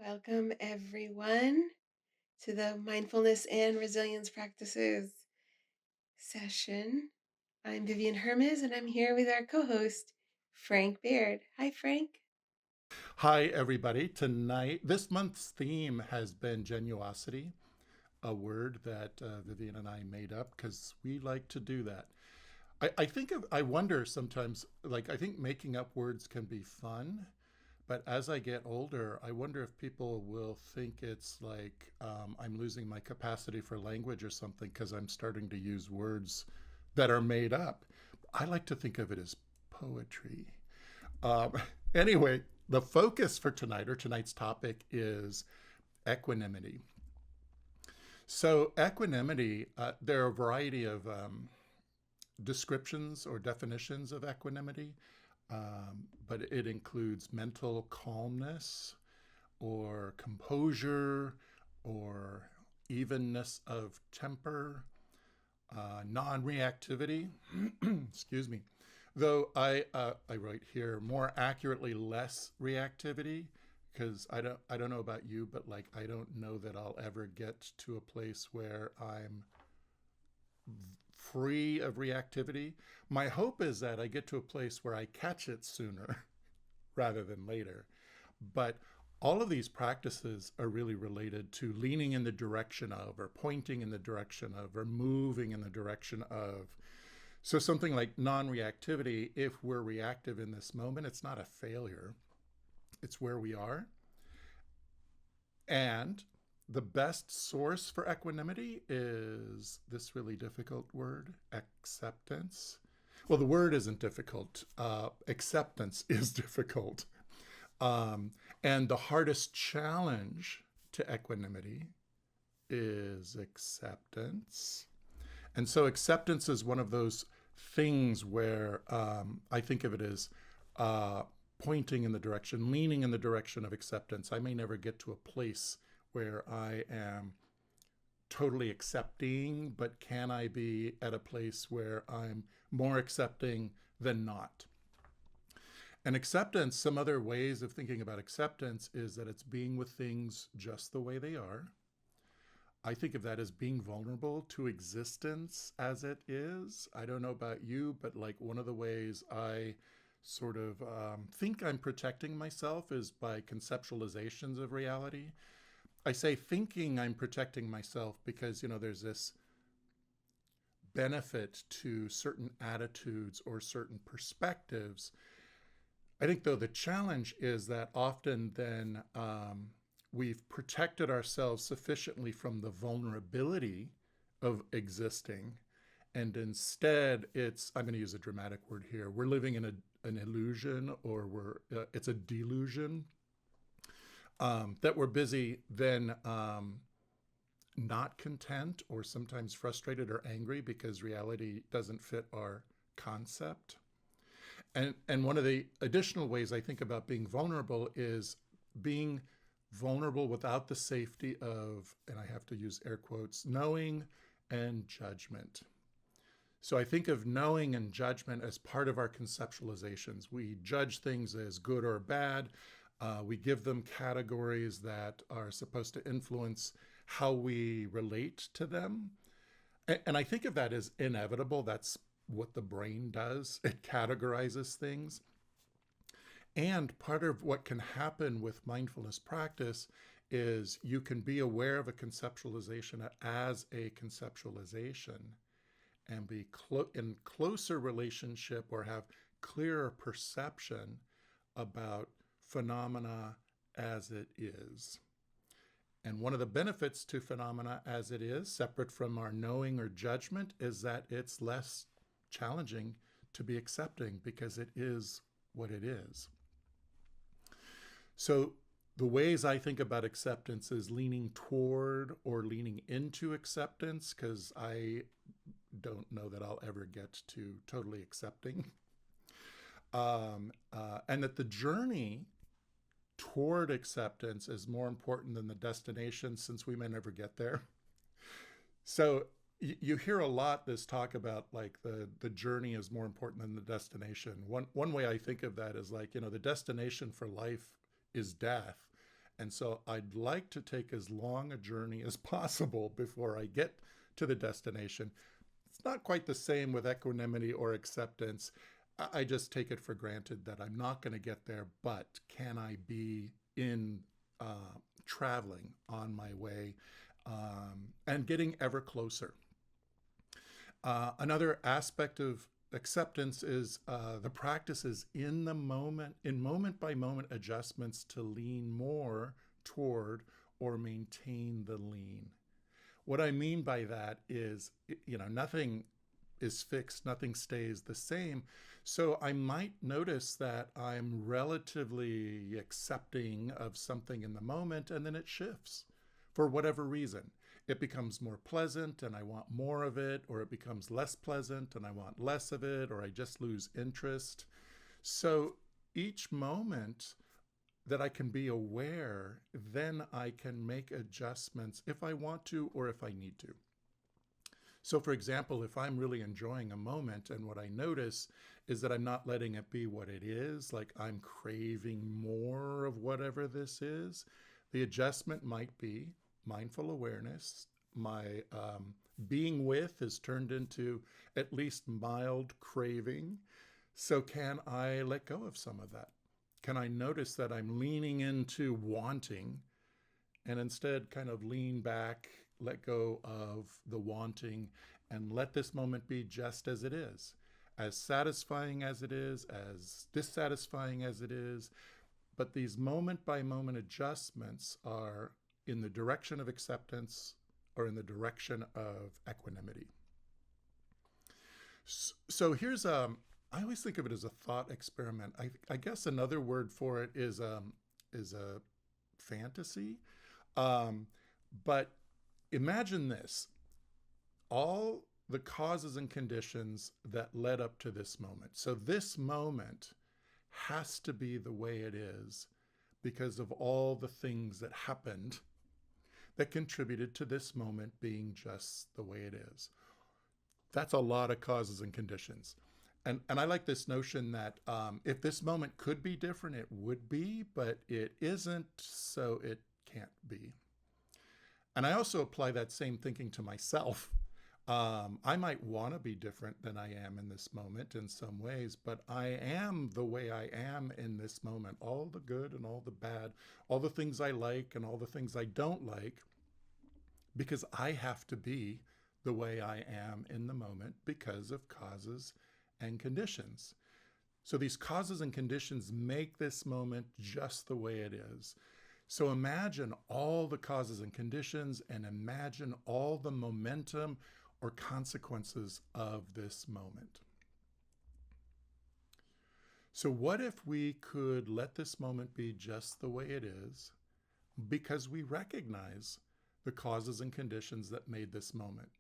Welcome, everyone, to the Mindfulness and Resilience Practices session. I'm Vivian Hermiz, and I'm here with our co-host, Frank Baird. Hi, Frank. Hi, everybody. This month's theme has been genuosity, a word that Vivian and I made up because we like to do that. I wonder sometimes, I think making up words can be fun, but as I get older, I wonder if people will think it's like I'm losing my capacity for language or something because I'm starting to use words that are made up. I like to think of it as poetry. Um, anyway, the focus for tonight, or tonight's topic, is equanimity. So, equanimity, there are a variety of descriptions or definitions of equanimity, but it includes mental calmness, or composure, or evenness of temper, non reactivity. Excuse me. Though I write here more accurately less reactivity, because I don't know about you, but like I don't know that I'll ever get to a place where I'm free of reactivity. My hope is that I get to a place where I catch it sooner rather than later. But all of these practices are really related to leaning in the direction of, or pointing in the direction of, or moving in the direction of. So something like non-reactivity, if we're reactive in this moment, it's not a failure. It's where we are. And the best source for equanimity is this really difficult word, acceptance. Well, the word isn't difficult. Acceptance is difficult. Um, and the hardest challenge to equanimity is acceptance. And so acceptance is one of those things where I think of it as pointing in the direction, leaning in the direction of acceptance. I may never get to a place where I am totally accepting, but can I be at a place where I'm more accepting than not? And acceptance, some other ways of thinking about acceptance is that it's being with things just the way they are. I think of that as being vulnerable to existence as it is. I don't know about you, but like one of the ways I sort of think I'm protecting myself is by conceptualizations of reality. I say thinking I'm protecting myself because, there's this benefit to certain attitudes or certain perspectives. I think, though, the challenge is that often then we've protected ourselves sufficiently from the vulnerability of existing. And instead, I'm going to use a dramatic word here. We're living in an illusion, or it's a delusion, that we're busy then not content or sometimes frustrated or angry because reality doesn't fit our concept. And one of the additional ways I think about being vulnerable is being vulnerable without the safety of, and I have to use air quotes, knowing and judgment. So I think of knowing and judgment as part of our conceptualizations. We judge things as good or bad. We give them categories that are supposed to influence how we relate to them. And I think of that as inevitable. That's what the brain does. It categorizes things. And part of what can happen with mindfulness practice is you can be aware of a conceptualization as a conceptualization and be in closer relationship or have clearer perception about phenomena as it is. And one of the benefits to phenomena as it is, separate from our knowing or judgment, is that it's less challenging to be accepting because it is what it is. So the ways I think about acceptance is leaning toward or leaning into acceptance, because I don't know that I'll ever get to totally accepting. And that the journey toward acceptance is more important than the destination, since we may never get there. So you hear a lot this talk about like the journey is more important than the destination. One way I think of that is like, the destination for life is death. And so I'd like to take as long a journey as possible before I get to the destination. It's not quite the same with equanimity or acceptance. I just take it for granted that I'm not going to get there, but can I be in traveling on my way and getting ever closer? Another aspect of acceptance is the practices in the moment, in moment by moment adjustments to lean more toward or maintain the lean. What I mean by that is, nothing is fixed, nothing stays the same. So I might notice that I'm relatively accepting of something in the moment, and then it shifts for whatever reason. It becomes more pleasant and I want more of it, or it becomes less pleasant and I want less of it, or I just lose interest. So each moment that I can be aware, then I can make adjustments if I want to or if I need to. So, for example, if I'm really enjoying a moment and what I notice is that I'm not letting it be what it is, like I'm craving more of whatever this is, the adjustment might be mindful awareness. My being with is turned into at least mild craving. So, can I let go of some of that? Can I notice that I'm leaning into wanting and instead kind of lean back, let go of the wanting, and let this moment be just as it is, as satisfying as it is, as dissatisfying as it is. But these moment by moment adjustments are in the direction of acceptance or in the direction of equanimity. So here's I always think of it as a thought experiment. I guess another word for it is a fantasy. But imagine this: all the causes and conditions that led up to this moment. So this moment has to be the way it is because of all the things that happened that contributed to this moment being just the way it is. That's a lot of causes and conditions. And I like this notion that if this moment could be different, it would be, but it isn't, so it can't be. And I also apply that same thinking to myself. I might want to be different than I am in this moment in some ways, but I am the way I am in this moment. All the good and all the bad, all the things I like and all the things I don't like, because I have to be the way I am in the moment because of causes and conditions. So these causes and conditions make this moment just the way it is. So imagine all the causes and conditions and imagine all the momentum or consequences of this moment. So what if we could let this moment be just the way it is because we recognize the causes and conditions that made this moment?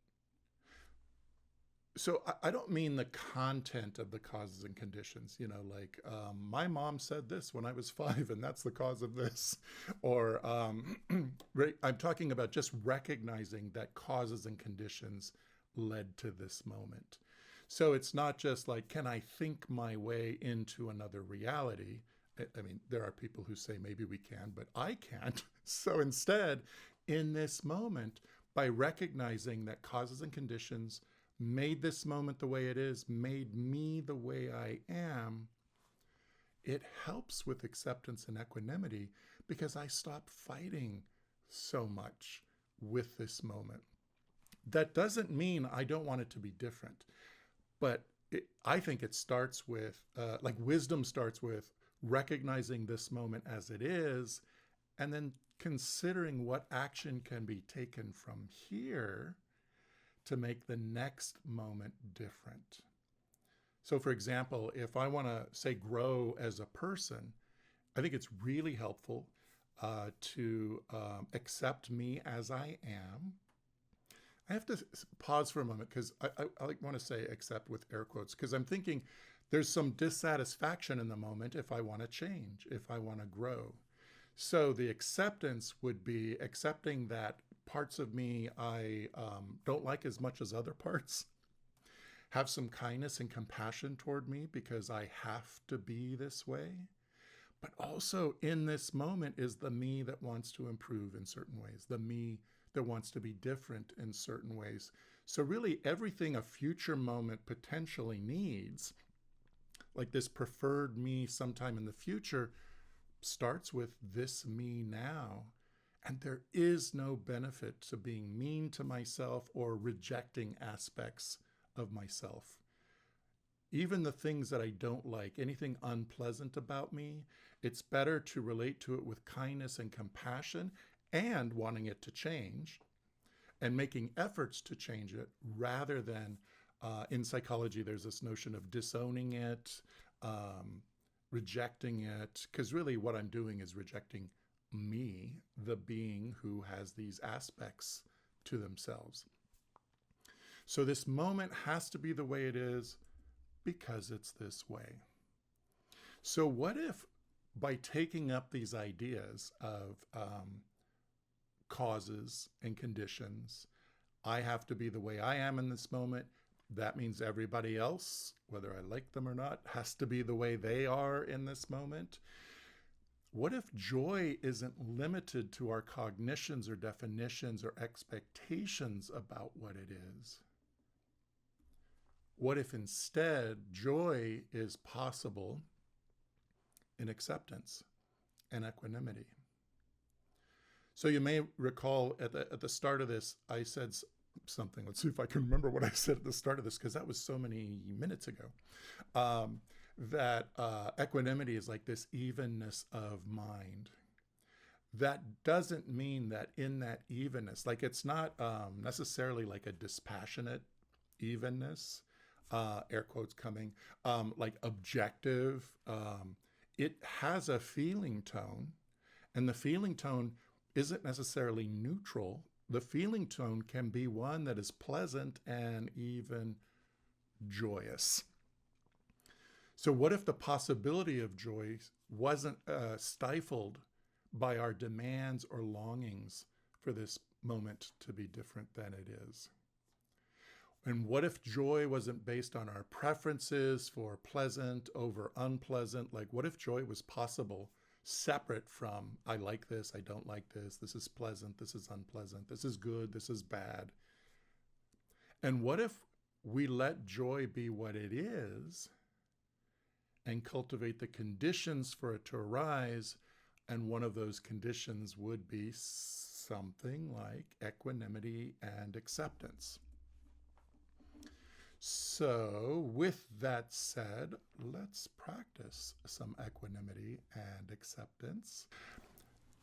So I don't mean the content of the causes and conditions, like my mom said this when I was 5 and that's the cause of this. Or I'm talking about just recognizing that causes and conditions led to this moment. So it's not just like, can I think my way into another reality? I mean, there are people who say maybe we can, but I can't. So instead, in this moment, by recognizing that causes and conditions made this moment the way it is, made me the way I am, it helps with acceptance and equanimity because I stop fighting so much with this moment. That doesn't mean I don't want it to be different, but I think it starts with, like wisdom starts with recognizing this moment as it is, and then considering what action can be taken from here to make the next moment different. So for example, if I want to say grow as a person, I think it's really helpful to accept me as I am. I have to pause for a moment because I want to say accept with air quotes because I'm thinking there's some dissatisfaction in the moment if I want to change, if I want to grow. So the acceptance would be accepting that parts of me I don't like as much as other parts. Have some kindness and compassion toward me because I have to be this way. But also in this moment is the me that wants to improve in certain ways, the me that wants to be different in certain ways. So really everything a future moment potentially needs, like this preferred me sometime in the future, starts with this me now. And there is no benefit to being mean to myself or rejecting aspects of myself. Even the things that I don't like, anything unpleasant about me, it's better to relate to it with kindness and compassion and wanting it to change and making efforts to change it rather than in psychology, there's this notion of disowning it, rejecting it, because really what I'm doing is rejecting me, the being who has these aspects to themselves. So this moment has to be the way it is because it's this way. So what if by taking up these ideas of causes and conditions, I have to be the way I am in this moment, that means everybody else, whether I like them or not, has to be the way they are in this moment? What if joy isn't limited to our cognitions or definitions or expectations about what it is? What if instead joy is possible in acceptance and equanimity? So you may recall at the start of this, I said something. Let's see if I can remember what I said at the start of this, because that was so many minutes ago. That equanimity is like this evenness of mind. That doesn't mean that in that evenness, like it's not necessarily like a dispassionate evenness, air quotes coming, like objective. It has a feeling tone, and the feeling tone isn't necessarily neutral. The feeling tone can be one that is pleasant and even joyous. So what if the possibility of joy wasn't stifled by our demands or longings for this moment to be different than it is? And what if joy wasn't based on our preferences for pleasant over unpleasant? Like, what if joy was possible separate from, I like this, I don't like this is pleasant, this is unpleasant, this is good, this is bad? And what if we let joy be what it is and cultivate the conditions for it to arise? And one of those conditions would be something like equanimity and acceptance. So with that said, let's practice some equanimity and acceptance.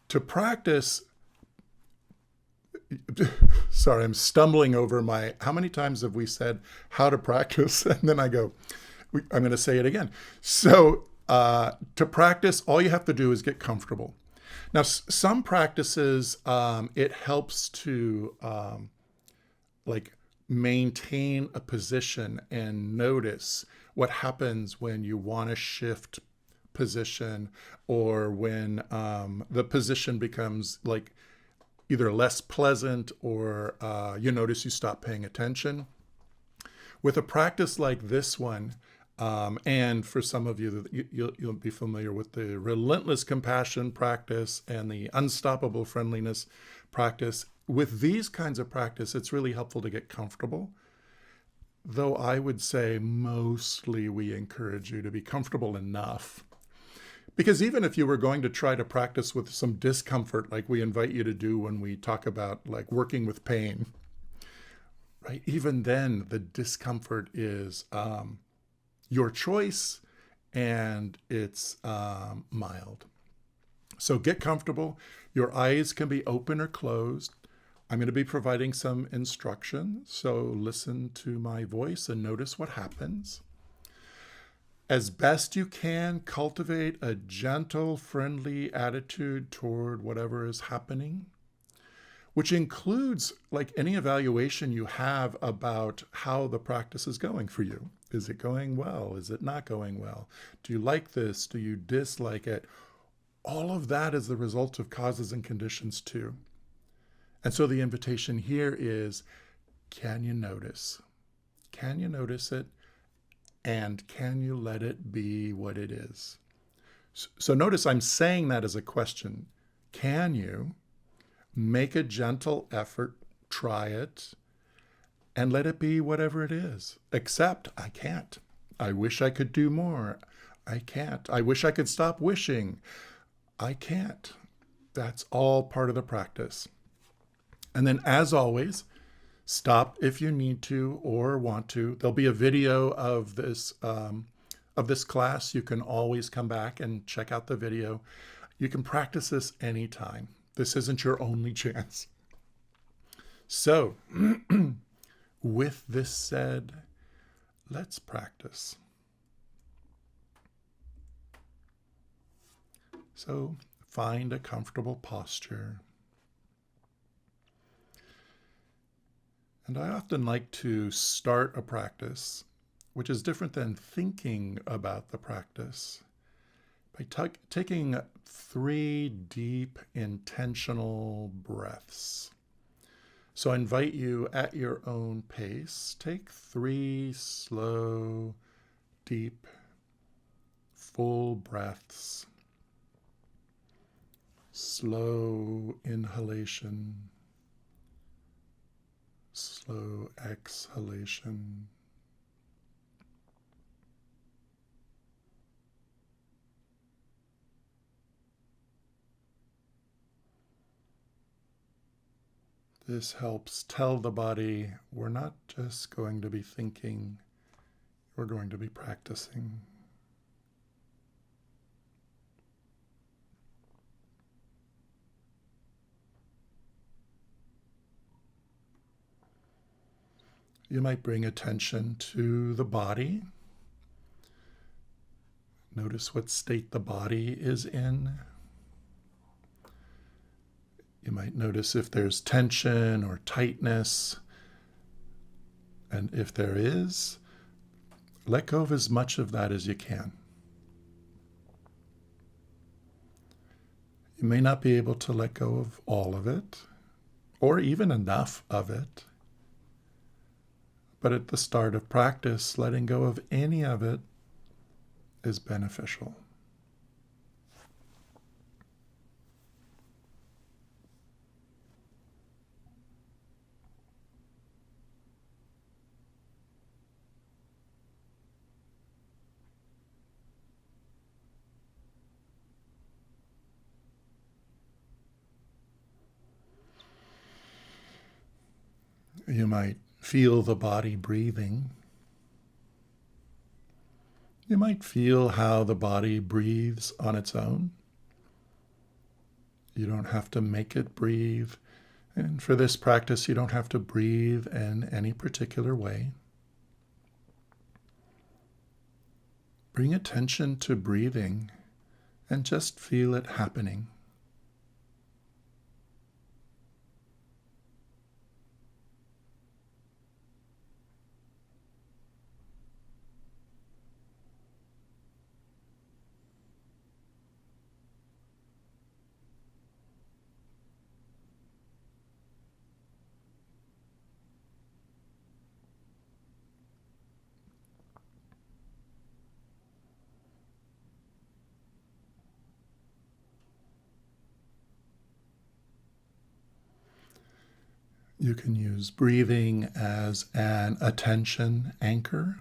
To practice, sorry, I'm stumbling over how many times have we said how to practice? And then I go, I'm going to say it again. So to practice, all you have to do is get comfortable. Now, some practices, it helps to maintain a position and notice what happens when you want to shift position, or when the position becomes like either less pleasant, or you notice you stop paying attention. With a practice like this one, and for some of you, you'll be familiar with the relentless compassion practice and the unstoppable friendliness practice. With these kinds of practice, it's really helpful to get comfortable. Though I would say mostly we encourage you to be comfortable enough. Because even if you were going to try to practice with some discomfort, like we invite you to do when we talk about like working with pain, right? Even then, the discomfort is your choice, and it's mild. So get comfortable. Your eyes can be open or closed. I'm going to be providing some instruction, so listen to my voice and notice what happens. As best you can, cultivate a gentle, friendly attitude toward whatever is happening, which includes like any evaluation you have about how the practice is going for you. Is it going well? Is it not going well? Do you like this? Do you dislike it? All of that is the result of causes and conditions too. And so the invitation here is, can you notice? Can you notice it? And can you let it be what it is? So notice I'm saying that as a question. Can you make a gentle effort, try it, and let it be whatever it is? Except I can't. I wish I could do more. I can't. I wish I could stop wishing. I can't. That's all part of the practice. And then, as always, stop if you need to or want to. There'll be a video of this class. You can always come back and check out the video. You can practice this anytime. This isn't your only chance. So, with this said, let's practice. So, find a comfortable posture. And I often like to start a practice, which is different than thinking about the practice, by taking 3 deep, intentional breaths. So I invite you at your own pace, take 3 slow, deep, full breaths. Slow inhalation, slow exhalation. This helps tell the body we're not just going to be thinking, we're going to be practicing. You might bring attention to the body. Notice what state the body is in. You might notice if there's tension or tightness. And if there is, let go of as much of that as you can. You may not be able to let go of all of it, or even enough of it. But at the start of practice, letting go of any of it is beneficial. You might feel the body breathing. You might feel how the body breathes on its own. You don't have to make it breathe. And for this practice, you don't have to breathe in any particular way. Bring attention to breathing and just feel it happening. You can use breathing as an attention anchor.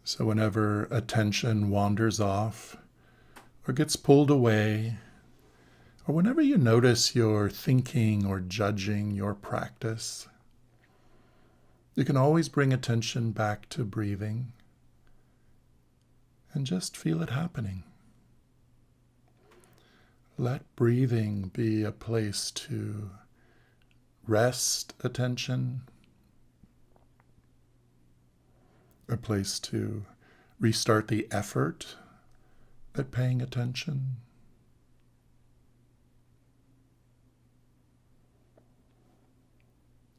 So whenever attention wanders off or gets pulled away, or whenever you notice you're thinking or judging your practice, you can always bring attention back to breathing and just feel it happening. Let breathing be a place to rest attention, a place to restart the effort at paying attention.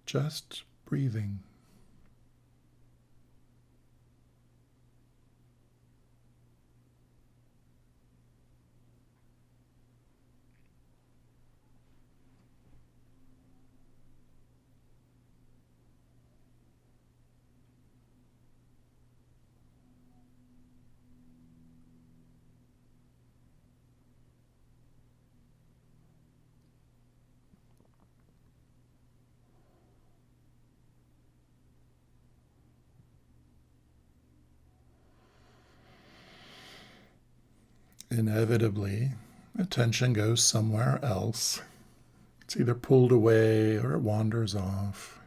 Just breathing. inevitably, attention goes somewhere else. It's either pulled away or it wanders off.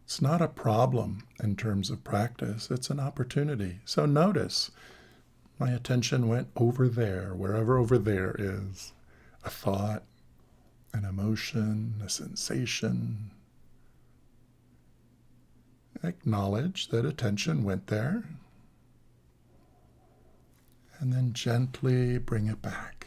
It's not a problem in terms of practice, it's an opportunity. So notice, my attention went over there, wherever over there is. A thought, an emotion, a sensation. Acknowledge that attention went there, and then gently bring it back.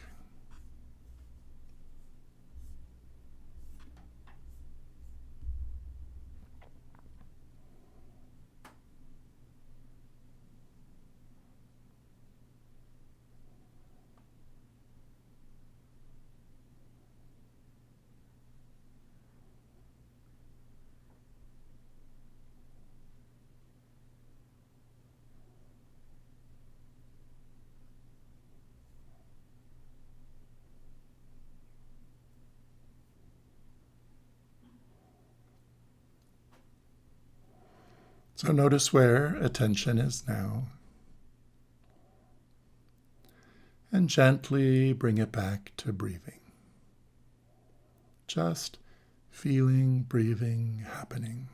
So notice where attention is now, and gently bring it back to breathing. Just feeling breathing happening.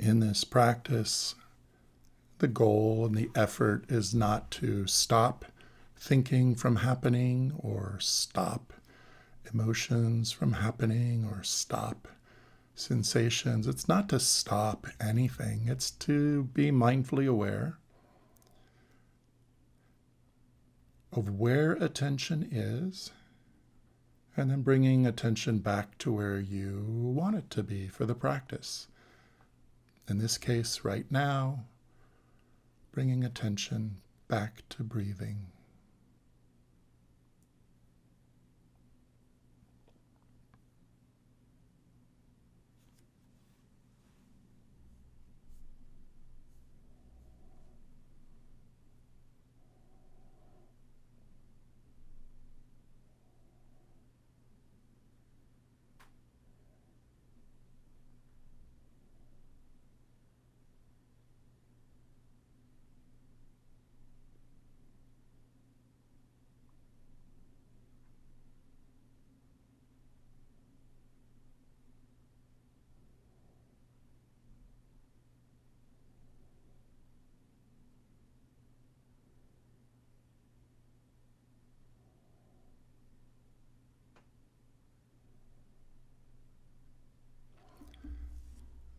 In this practice, the goal and the effort is not to stop thinking from happening or stop emotions from happening or stop sensations. It's not to stop anything. It's to be mindfully aware of where attention is, and then bringing attention back to where you want it to be for the practice. In this case, right now, bringing attention back to breathing.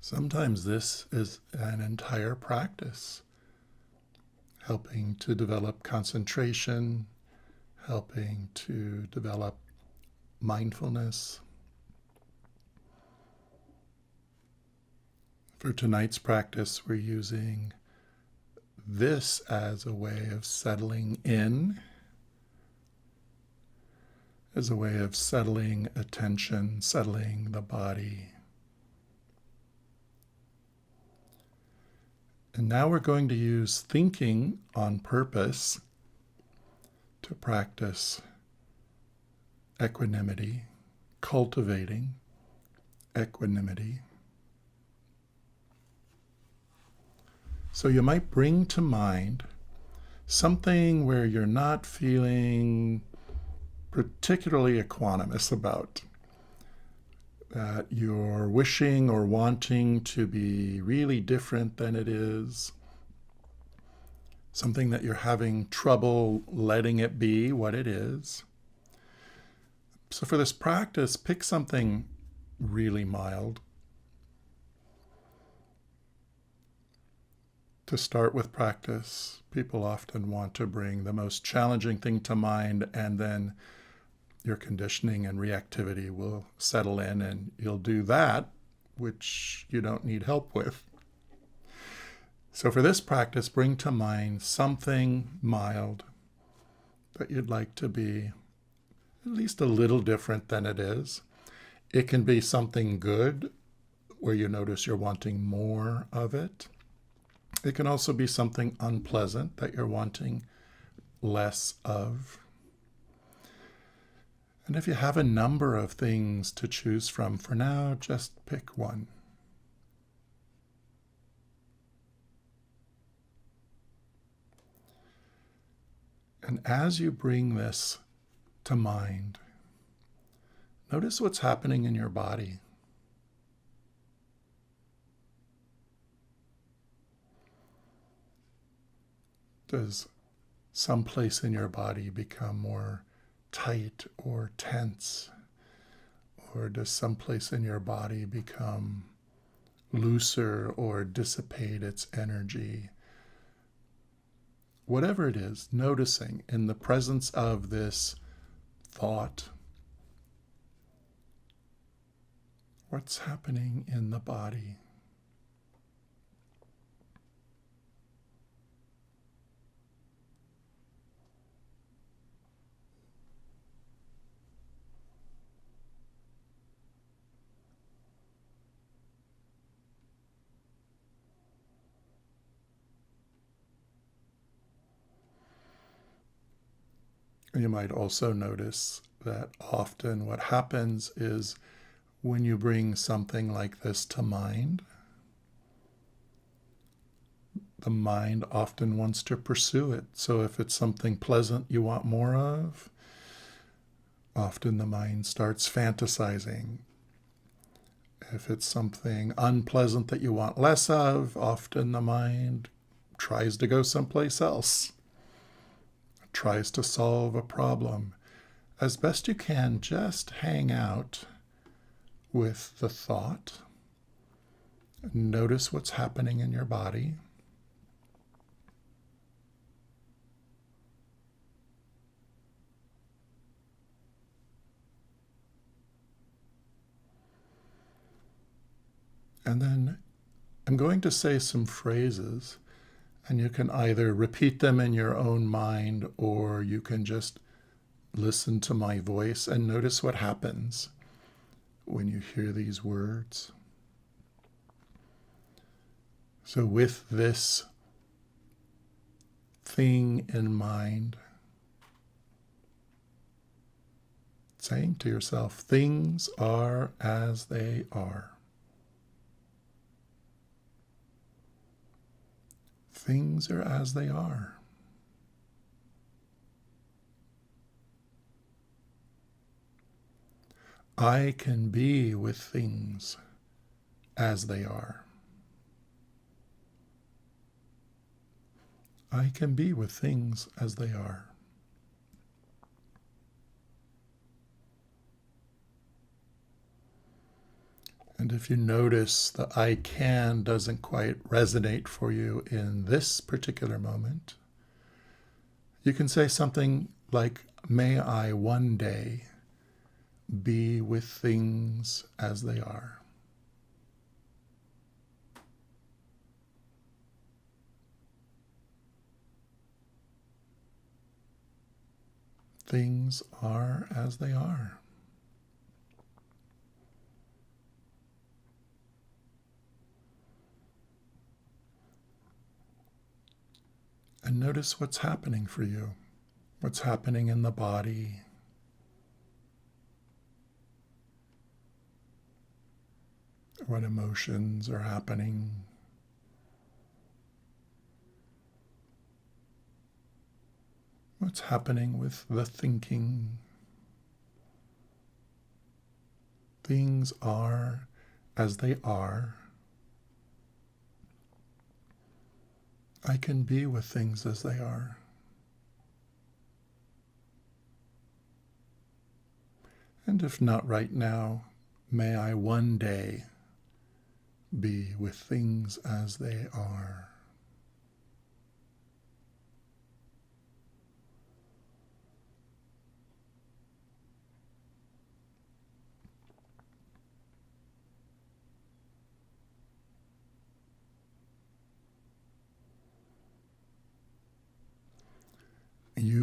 Sometimes this is an entire practice, helping to develop concentration, helping to develop mindfulness. For tonight's practice, we're using this as a way of settling in, as a way of settling attention, settling the body. And now we're going to use thinking on purpose to practice equanimity, cultivating equanimity. So you might bring to mind something where you're not feeling particularly equanimous about, that you're wishing or wanting to be really different than it is, something that you're having trouble letting it be what it is. So for this practice, pick something really mild. To start with practice, people often want to bring the most challenging thing to mind, and then your conditioning and reactivity will settle in and you'll do that, which you don't need help with. So for this practice, bring to mind something mild that you'd like to be at least a little different than it is. It can be something good where you notice you're wanting more of it. It can also be something unpleasant that you're wanting less of. And if you have a number of things to choose from, for now, just pick one. And as you bring this to mind, notice what's happening in your body. Does some place in your body become more tight or tense? Or does some place in your body become looser or dissipate its energy? Whatever it is, noticing in the presence of this thought, what's happening in the body? You might also notice that often what happens is when you bring something like this to mind, the mind often wants to pursue it. So if it's something pleasant you want more of, often the mind starts fantasizing. If it's something unpleasant that you want less of, often the mind tries to go someplace else, tries to solve a problem. As best you can, just hang out with the thought. Notice what's happening in your body. And then I'm going to say some phrases, and you can either repeat them in your own mind or you can just listen to my voice and notice what happens when you hear these words. So with this thing in mind, saying to yourself, things are as they are. Things are as they are. I can be with things as they are. I can be with things as they are. And if you notice the I can doesn't quite resonate for you in this particular moment, you can say something like, may I one day be with things as they are. Things are as they are. And notice what's happening for you, what's happening in the body. What emotions are happening. What's happening with the thinking. Things are as they are. I can be with things as they are. And if not right now, may I one day be with things as they are.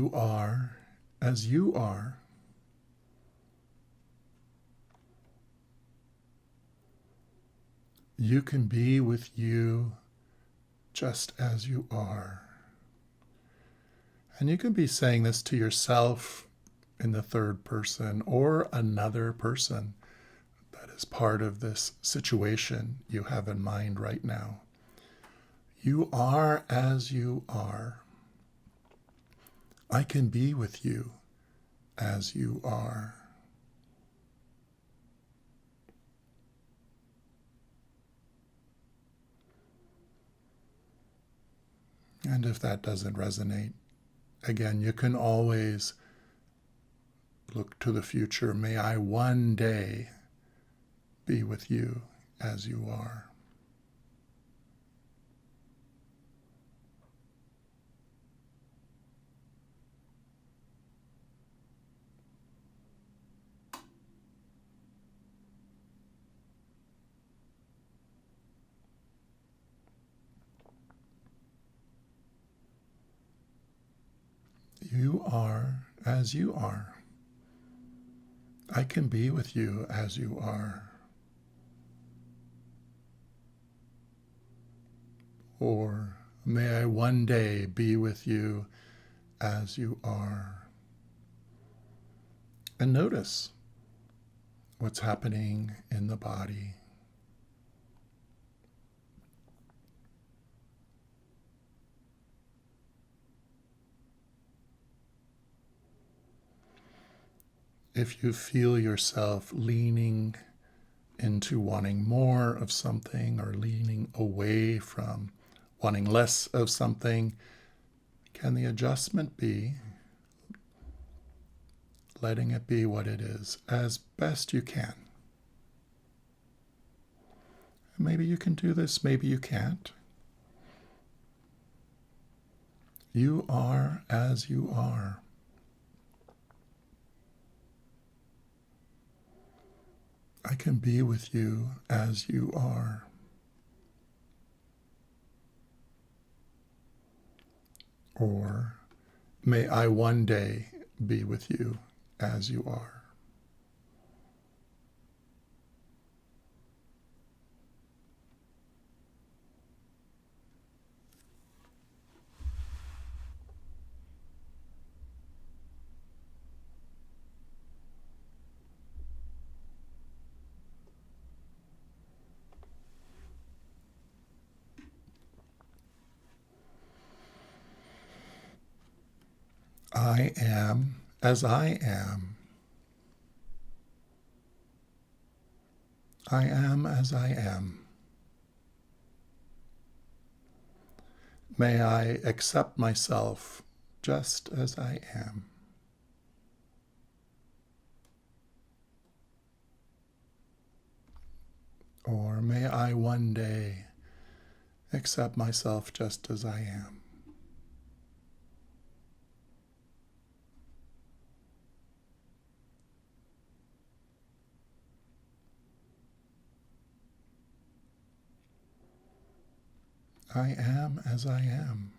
You are as you are. You can be with you just as you are. And you can be saying this to yourself in the third person or another person that is part of this situation you have in mind right now. You are as you are. I can be with you as you are. And if that doesn't resonate, again, you can always look to the future. May I one day be with you as you are. You are as you are. I can be with you as you are. Or may I one day be with you as you are. And notice what's happening in the body. If you feel yourself leaning into wanting more of something or leaning away from wanting less of something, can the adjustment be letting it be what it is as best you can? Maybe you can do this, maybe you can't. You are as you are. I can be with you as you are. Or may I one day be with you as you are. I am as I am. I am as I am. May I accept myself just as I am. Or may I one day accept myself just as I am. I am as I am.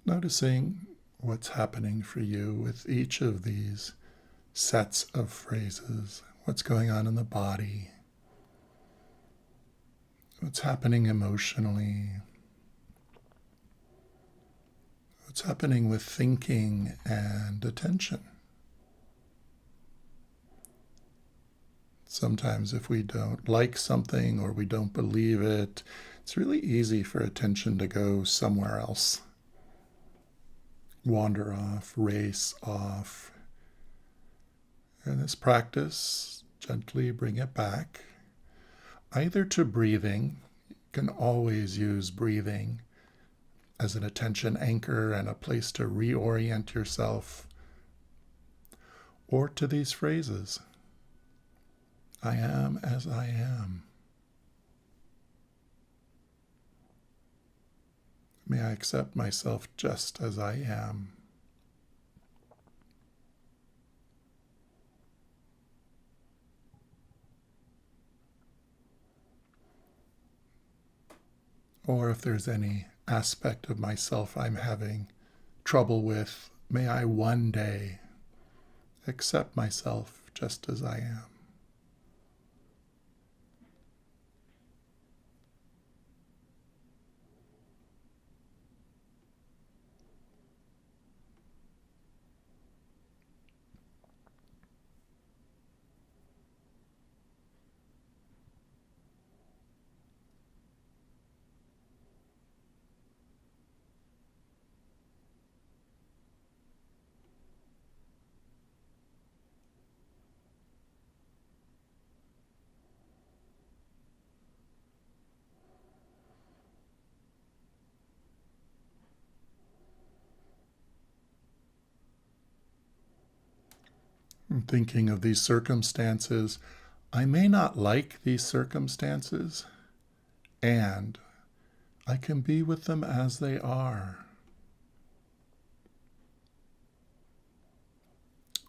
Noticing what's happening for you with each of these sets of phrases, what's going on in the body, what's happening emotionally, what's happening with thinking and attention. Sometimes if we don't like something or we don't believe it, it's really easy for attention to go somewhere else. Wander off, race off. In this practice, gently bring it back, either to breathing. You can always use breathing as an attention anchor and a place to reorient yourself or to these phrases. I am as I am. May I accept myself just as I am. Or if there's any aspect of myself I'm having trouble with, may I one day accept myself just as I am. I'm thinking of these circumstances. I may not like these circumstances, and I can be with them as they are.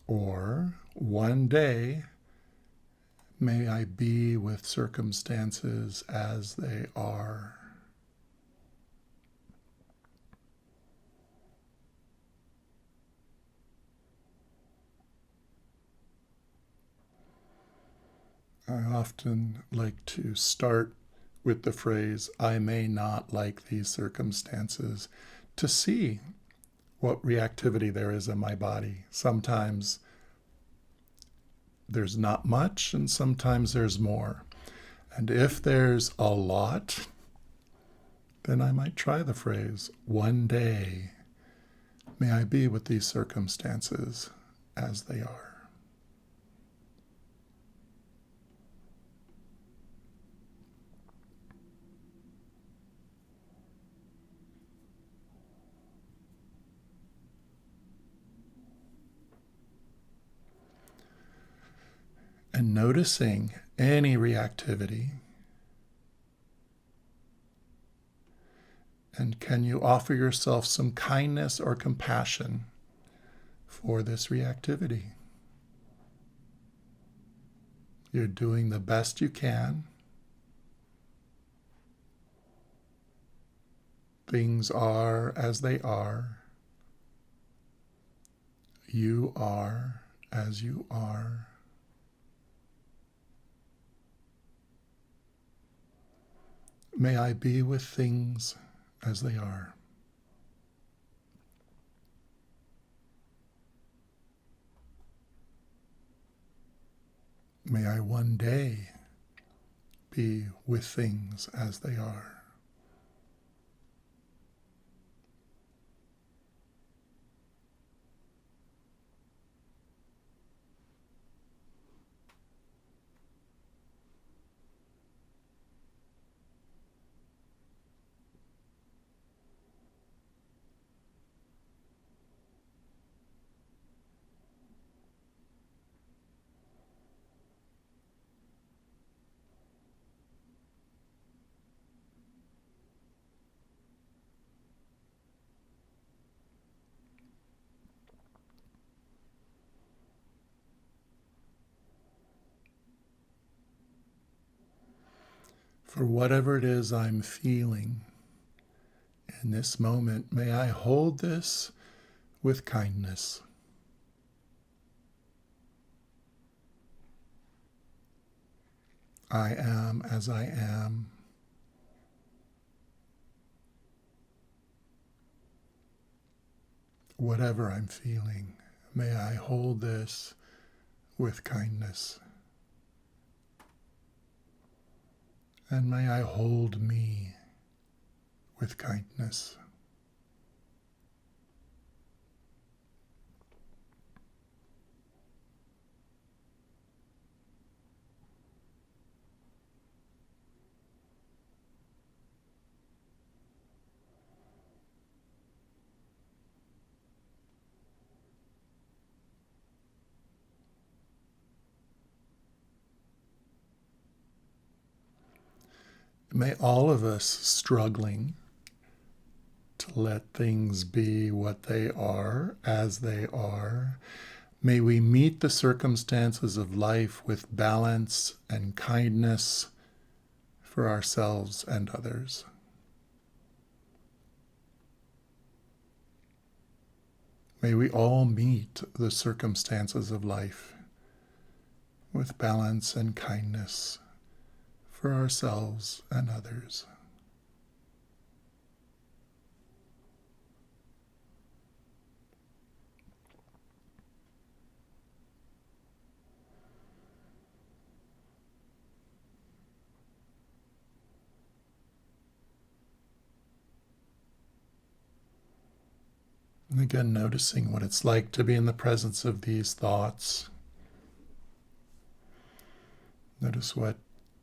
Or one day, may I be with circumstances as they are. I often like to start with the phrase, I may not like these circumstances, to see what reactivity there is in my body. Sometimes there's not much, and sometimes there's more. And if there's a lot, then I might try the phrase, one day may I be with these circumstances as they are. And noticing any reactivity. And can you offer yourself some kindness or compassion for this reactivity? You're doing the best you can. Things are as they are. You are as you are. May I be with things as they are. May I one day be with things as they are. For whatever it is I'm feeling in this moment, may I hold this with kindness. I am as I am. Whatever I'm feeling, may I hold this with kindness. And may I hold me with kindness. May all of us struggling to let things be what they are, as they are, may we meet the circumstances of life with balance and kindness for ourselves and others. May we all meet the circumstances of life with balance and kindness for ourselves and others. And again, noticing what it's like to be in the presence of these thoughts. Notice what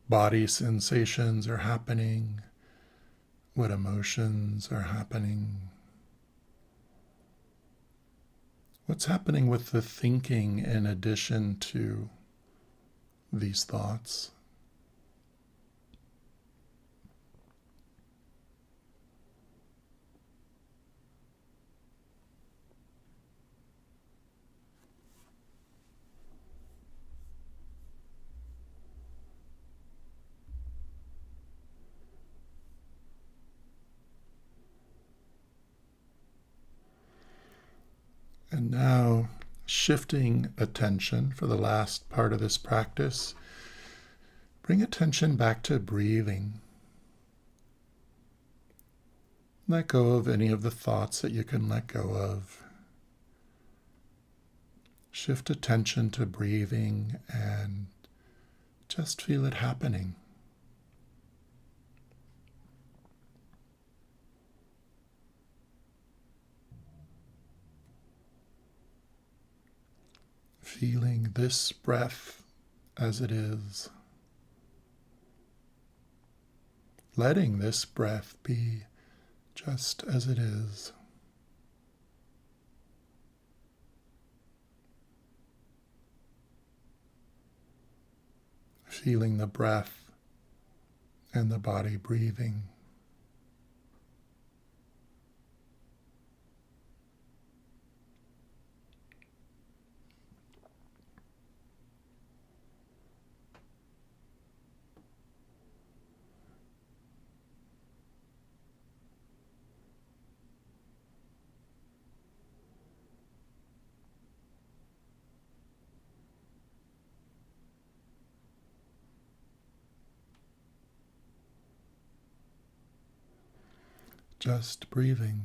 body sensations are happening, what emotions are happening. What's happening with the thinking in addition to these thoughts? And now, shifting attention for the last part of this practice, bring attention back to breathing. Let go of any of the thoughts that you can let go of. Shift attention to breathing and just feel it happening. Feeling this breath as it is. Letting this breath be just as it is. Feeling the breath and the body breathing. Just breathing.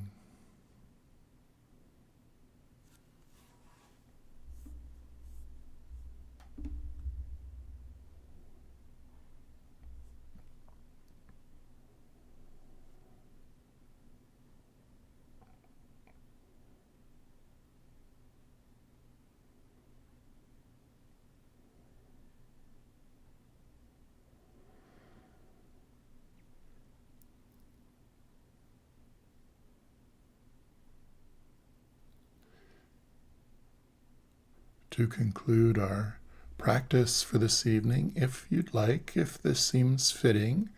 To conclude our practice for this evening, if you'd like, if this seems fitting,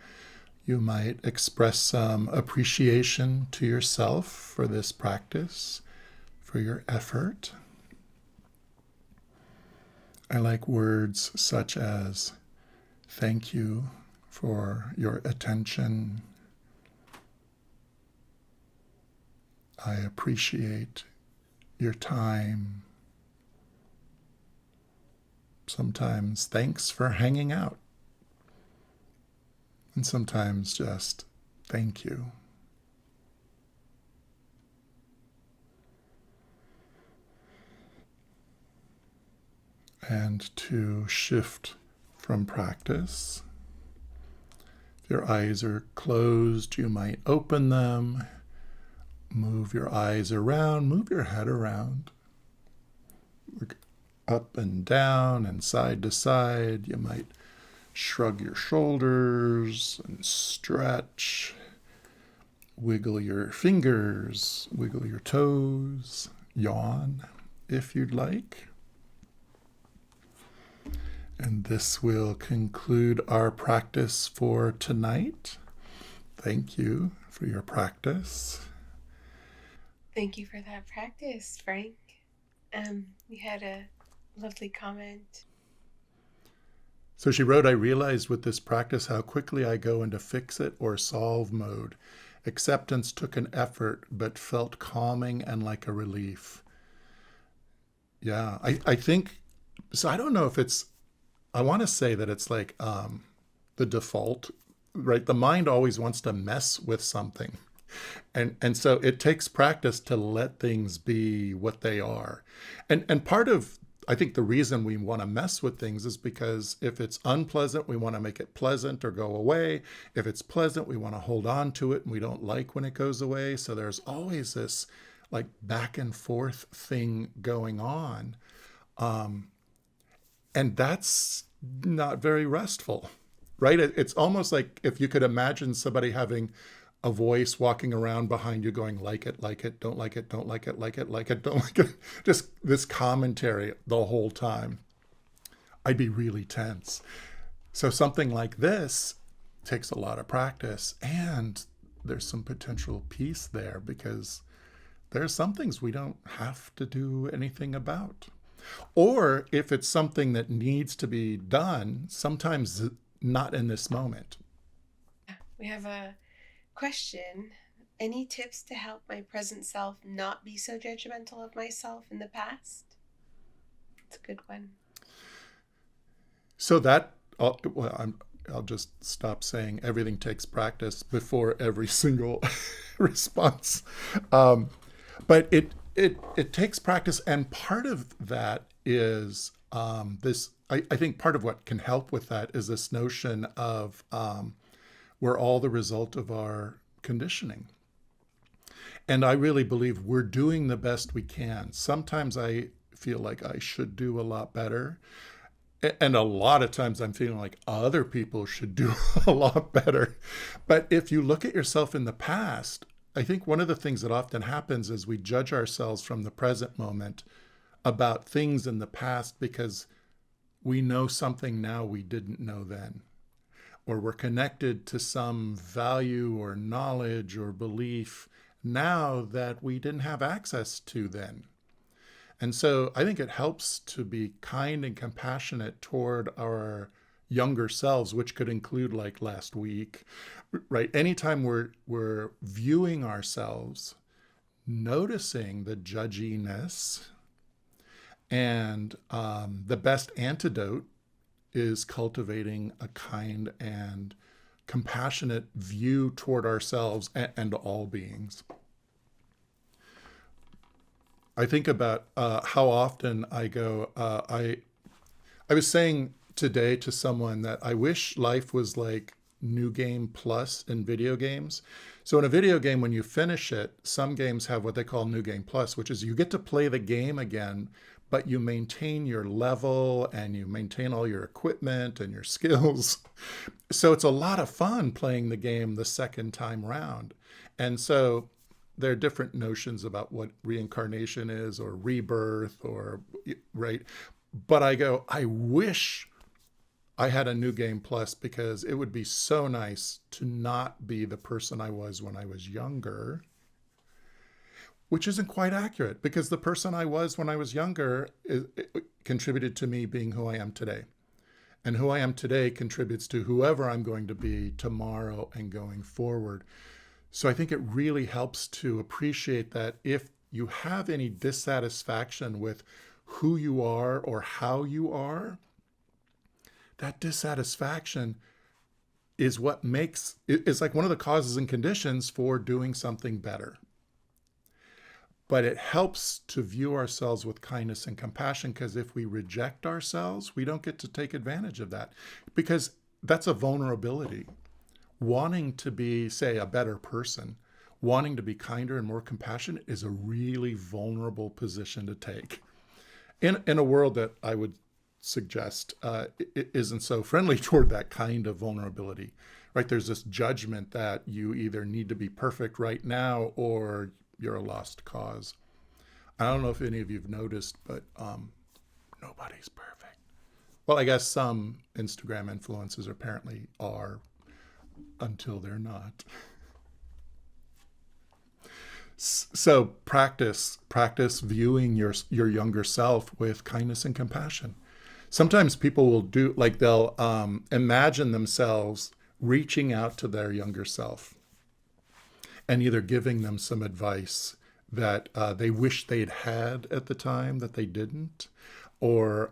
you might express some appreciation to yourself for this practice, for your effort. I like words such as thank you for your attention. I appreciate your time. Sometimes thanks for hanging out. And sometimes just thank you. And to shift from practice, if your eyes are closed, you might open them, move your eyes around, move your head around. Look up and down and side to side. You might shrug your shoulders and stretch. Wiggle your fingers, wiggle your toes, yawn if you'd like. And this will conclude our practice for tonight. Thank you for your practice. Thank you for that practice, Frank. We had a lovely comment. So she wrote, I realized with this practice how quickly I go into fix it or solve mode. Acceptance took an effort, but felt calming and like a relief. Yeah, I think, so I don't know if it's, I want to say that it's like the default, right? The mind always wants to mess with something. And so it takes practice to let things be what they are. And part of, I think, the reason we want to mess with things is because if it's unpleasant, we want to make it pleasant or go away. If it's pleasant, we want to hold on to it and we don't like when it goes away. So there's always this like back and forth thing going on. And that's not very restful, right? It's almost like if you could imagine somebody having a voice walking around behind you going, like it, don't like it, don't like it, like it, don't like it. Just this commentary the whole time. I'd be really tense. So something like this takes a lot of practice, and there's some potential peace there because there's some things we don't have to do anything about. Or if it's something that needs to be done, sometimes not in this moment. We have a question. Any tips to help my present self not be so judgmental of myself in the past? It's a good one. So that, I'll just stop saying everything takes practice before every single response. But it takes practice, and part of that is this. I think part of what can help with that is this notion of we're all the result of our conditioning. And I really believe we're doing the best we can. Sometimes I feel like I should do a lot better. And a lot of times I'm feeling like other people should do a lot better. But if you look at yourself in the past, I think one of the things that often happens is we judge ourselves from the present moment about things in the past because we know something now we didn't know then, or we're connected to some value or knowledge or belief now that we didn't have access to then. And so I think it helps to be kind and compassionate toward our younger selves, which could include like last week, right? Anytime we're viewing ourselves, noticing the judginess, and the best antidote is cultivating a kind and compassionate view toward ourselves and all beings. I think about how often I go, I was saying today to someone that I wish life was like New Game Plus in video games. So in a video game, when you finish it, some games have what they call New Game Plus, which is you get to play the game again, but you maintain your level and you maintain all your equipment and your skills. So it's a lot of fun playing the game the second time round. And so there are different notions about what reincarnation is or rebirth or, right? But I go, I wish I had a New Game Plus because it would be so nice to not be the person I was when I was younger, which isn't quite accurate because the person I was when I was younger contributed to me being who I am today. And who I am today contributes to whoever I'm going to be tomorrow and going forward. So I think it really helps to appreciate that if you have any dissatisfaction with who you are or how you are, that dissatisfaction is what makes, it's like one of the causes and conditions for doing something better. But it helps to view ourselves with kindness and compassion because if we reject ourselves, we don't get to take advantage of that because that's a vulnerability. Wanting to be, say, a better person, wanting to be kinder and more compassionate is a really vulnerable position to take in a world that I would suggest it isn't so friendly toward that kind of vulnerability, right? There's this judgment that you either need to be perfect right now or you're a lost cause. I don't know if any of you've noticed, but nobody's perfect. Well, I guess some Instagram influencers apparently are until they're not. So practice viewing your younger self with kindness and compassion. Sometimes people will do like they'll imagine themselves reaching out to their younger self and either giving them some advice that they wish they'd had at the time that they didn't, or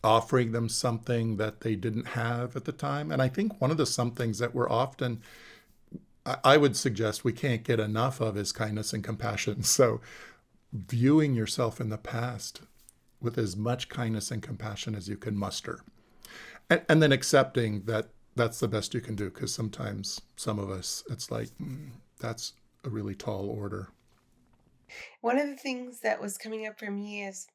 offering them something that they didn't have at the time. And I think one of the somethings that we're often, I would suggest we can't get enough of is kindness and compassion. So viewing yourself in the past with as much kindness and compassion as you can muster. And then accepting that that's the best you can do, because sometimes some of us, it's like, that's a really tall order. One of the things that was coming up for me is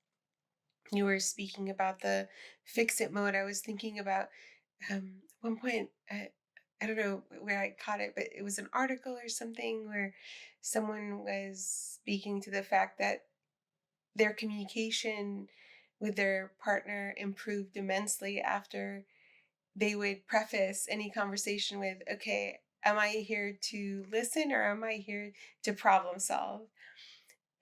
you were speaking about the fix it mode. I was thinking about one point, I don't know where I caught it, but it was an article or something where someone was speaking to the fact that their communication with their partner improved immensely after they would preface any conversation with, okay, am I here to listen or am I here to problem solve?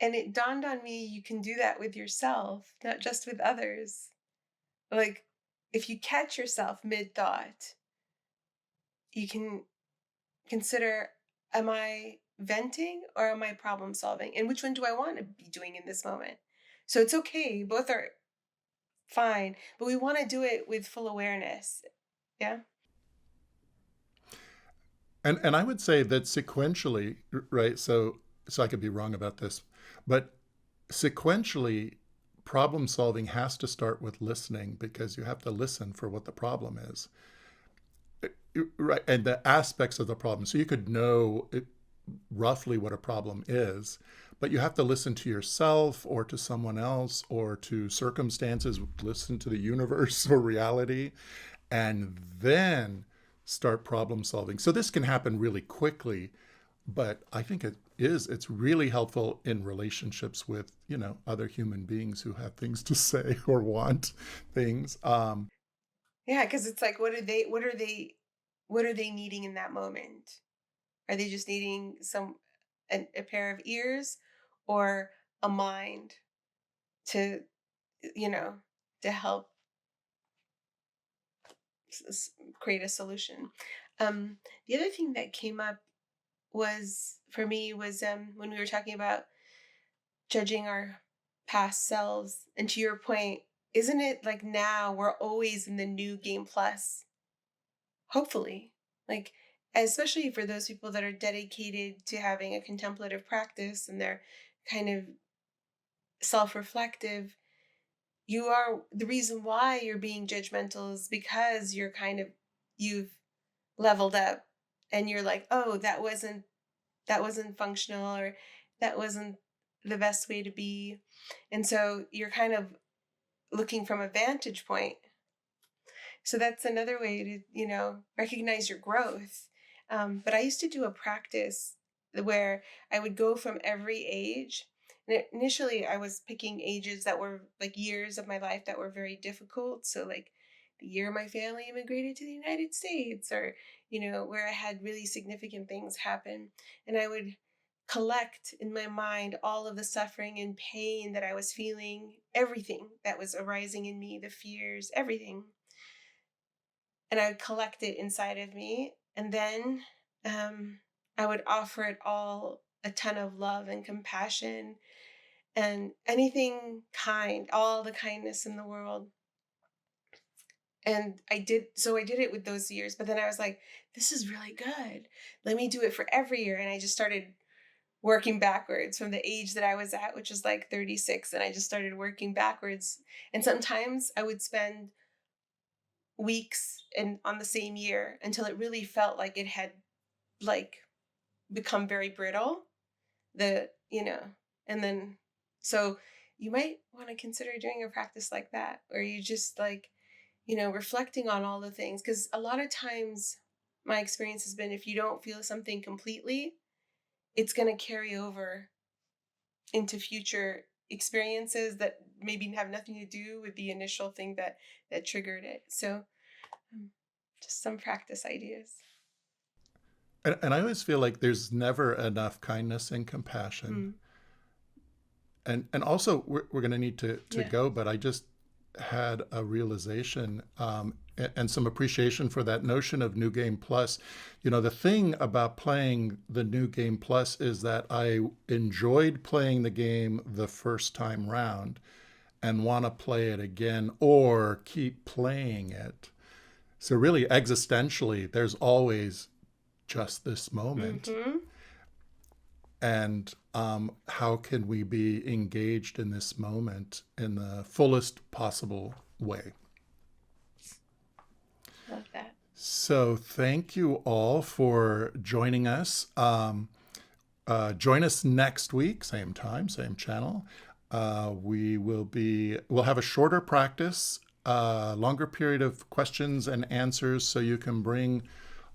And it dawned on me you can do that with yourself, not just with others. Like, if you catch yourself mid thought, you can consider, am I venting or am I problem solving? And which one do I want to be doing in this moment? So it's okay. Both are fine, but we want to do it with full awareness. Yeah. And I would say that sequentially, right? So I could be wrong about this, but sequentially, problem solving has to start with listening, because you have to listen for what the problem is, right? And the aspects of the problem. So you could know roughly what a problem is, but you have to listen to yourself or to someone else or to circumstances, listen to the universe or reality, and then start problem solving. So this can happen really quickly, but I think it's really helpful in relationships with, other human beings who have things to say or want things. Yeah, because it's like, what are they needing in that moment? Are they just needing a pair of ears or a mind to, you know, to help create a solution? Um, the other thing that came up was for me was when we were talking about judging our past selves, and to your point, isn't it like now we're always in the new game plus? Hopefully, like, especially for those people that are dedicated to having a contemplative practice and they're kind of self-reflective, you are the reason why you're being judgmental is because you've leveled up and you're like, oh, that wasn't functional, or that wasn't the best way to be. And so you're kind of looking from a vantage point. So that's another way to, recognize your growth. But I used to do a practice where I would go from every age. And initially, I was picking ages that were like years of my life that were very difficult. So, like the year my family immigrated to the United States, or, where I had really significant things happen. And I would collect in my mind all of the suffering and pain that I was feeling, everything that was arising in me, the fears, everything, and I would collect it inside of me. And then I would offer it all a ton of love and compassion and anything kind, all the kindness in the world. And I did it with those years, but then I was like, this is really good. Let me do it for every year. And I just started working backwards from the age that I was at, which is like 36. And I just started working backwards. And sometimes I would spend weeks and on the same year until it really felt like it had like become very brittle, the you know and then so you might want to consider doing a practice like that, where you just like, reflecting on all the things, because a lot of times my experience has been, if you don't feel something completely, it's going to carry over into future experiences that maybe have nothing to do with the initial thing that triggered it. So just some practice ideas. And I always feel like there's never enough kindness and compassion. And also, we're going to need to Yeah. go, but I just had a realization and some appreciation for that notion of New Game Plus. You know, the thing about playing the New Game Plus is that I enjoyed playing the game the first time round and want to play it again or keep playing it. So, really, existentially, there's always just this moment. And how can we be engaged in this moment in the fullest possible way? Love that. So, thank you all for joining us. Join us next week, same time, same channel. We'll have a shorter practice, longer period of questions and answers, so you can bring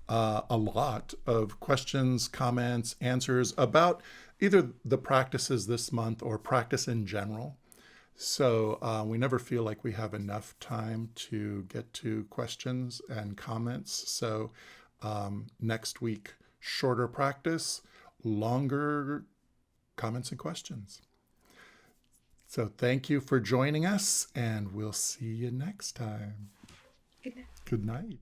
a lot of questions, comments, answers about either the practices this month or practice in general. So we never feel like we have enough time to get to questions and comments. So next week, shorter practice, longer comments and questions. So thank you for joining us, and we'll see you next time. Good night. Good night.